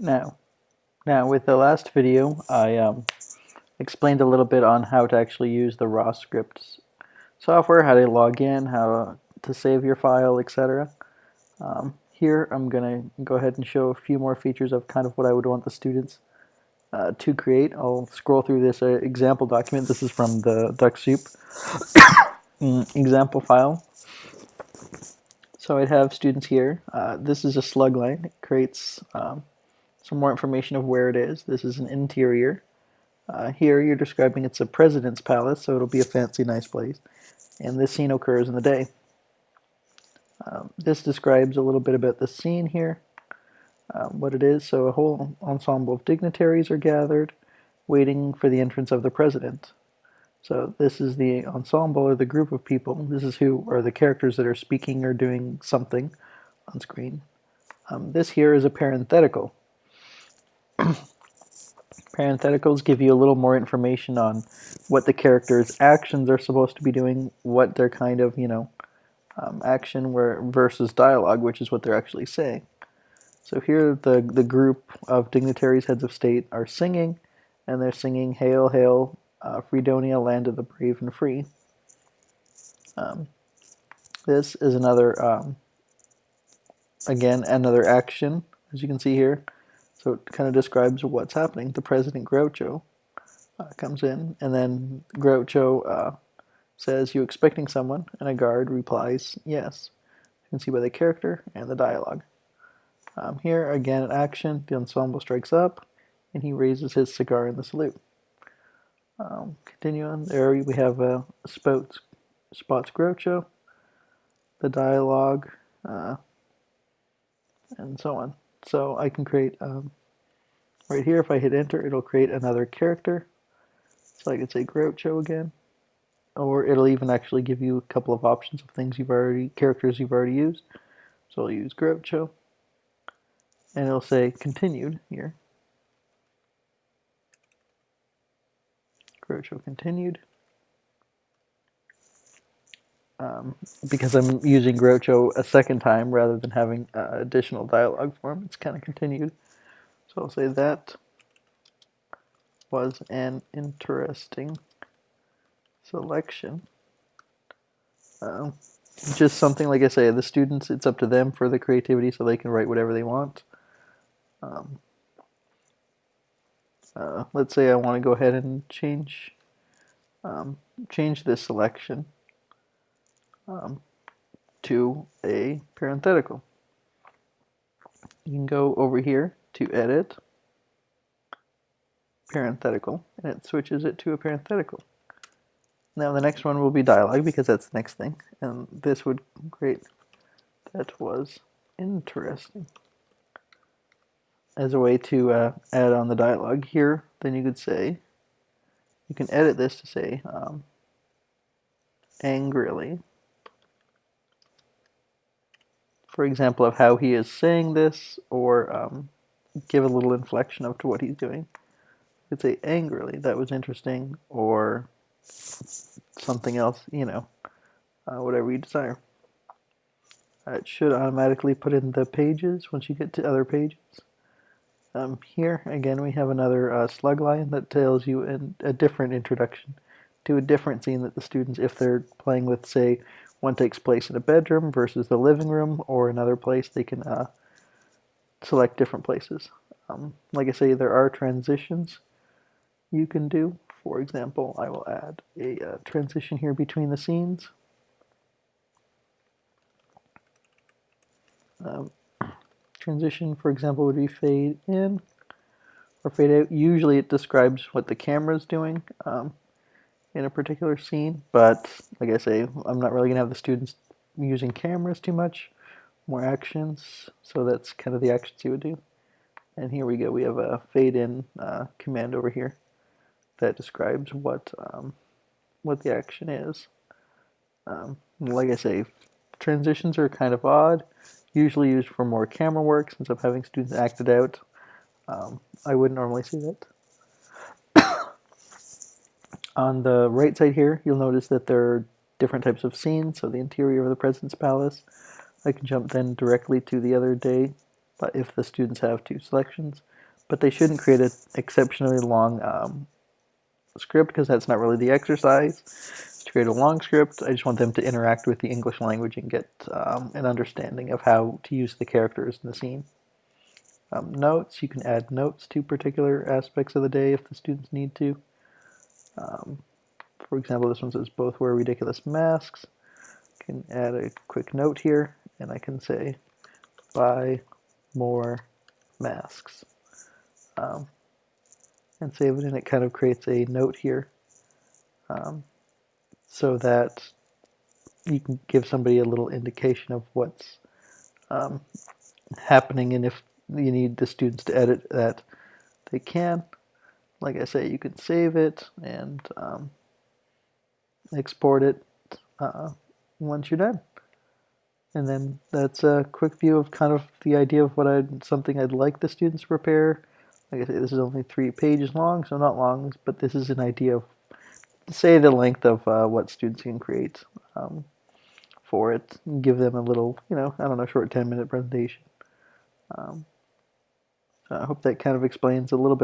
Now, now with the last video, I explained a little bit on how to actually use the raw scripts software, how to log in, how to save your file, etc. Here I'm going to go ahead and show a few more features of kind of what I would want the students to create. I'll scroll through this example document. This is from the Duck Soup example file. So I'd have students here. This is a slug line. It creates some more information of where it is. This is an interior. Here you're describing it's a president's palace, so it'll be a fancy, nice place. And this scene occurs in the day. This describes a little bit about the scene here, what it is. So a whole ensemble of dignitaries are gathered, waiting for the entrance of the president. So this is the ensemble, or the group of people. This is who are the characters that are speaking or doing something on screen. This here is a parenthetical. Parentheticals give you a little more information on what the characters' actions are supposed to be doing, what their kind of, action versus dialogue, which is what they're actually saying. So here the group of dignitaries, heads of state, are singing, and they're singing "Hail, Hail, Fredonia, land of the brave and free." This is another, again, another action, as you can see here. So it kind of describes what's happening. The President Groucho comes in, and then Groucho says, "You expecting someone?" And a guard replies, "Yes." You can see by the character and the dialogue. Here, again, an action. The ensemble strikes up, and he raises his cigar in the salute. Continue on. There we have spots Groucho, the dialogue, and so on. So I can create, right here, if I hit enter, it'll create another character. So I could say Groucho again, or it'll even actually give you a couple of options of characters you've already used. So I'll use Groucho, and it'll say continued here. Groucho continued. Because I'm using Groucho a second time rather than having additional dialogue for him, it's kind of continued. So I'll say that was an interesting selection. Just something, like I say, the students, it's up to them for the creativity, so they can write whatever they want. Let's say I want to go ahead and change this selection to a parenthetical. You can go over here to edit, parenthetical, and it switches it to a parenthetical. Now the next one will be dialogue, because that's the next thing, and this would create "That was interesting" as a way to add on the dialogue here. Then you could say, you can edit this to say angrily, for example, of how he is saying this, or give a little inflection up to what he's doing. You could say angrily, "That was interesting," or something else, whatever you desire. It should automatically put in the pages once you get to other pages. Here, again, we have another slug line that tells you a different introduction to a different scene that the students, if they're playing with, say, one takes place in a bedroom versus the living room or another place, they can select different places. Like I say, there are transitions you can do. For example, I will add a transition here between the scenes. Transition, for example, would be fade in or fade out. Usually it describes what the camera is doing in a particular scene, but like I say, I'm not really going to have the students using cameras too much, more actions, so that's kind of the actions you would do. And here we go, we have a fade in command over here that describes what the action is. Like I say, transitions are kind of odd, usually used for more camera work. Since I'm having students act it out, I wouldn't normally see that. On the right side here, you'll notice that there are different types of scenes. So the interior of the President's Palace, I can jump then directly to the other day, but if the students have two selections. but they shouldn't create an exceptionally long script because that's not really the exercise. To create a long script, I just want them to interact with the English language and get an understanding of how to use the characters in the scene. Notes, you can add notes to particular aspects of the day if the students need to. For example, this one says both wear ridiculous masks. I can add a quick note here, and I can say, buy more masks. And save it, and it kind of creates a note here so that you can give somebody a little indication of what's happening, and if you need the students to edit that, they can. Like I say, you can save it and export it once you're done. And then that's a quick view of kind of the idea of something I'd like the students to prepare. Like I say, this is only 3 pages long, so not long, but this is an idea of, say, the length of what students can create for it. Give them a little, I don't know, short 10-minute presentation. So I hope that kind of explains a little bit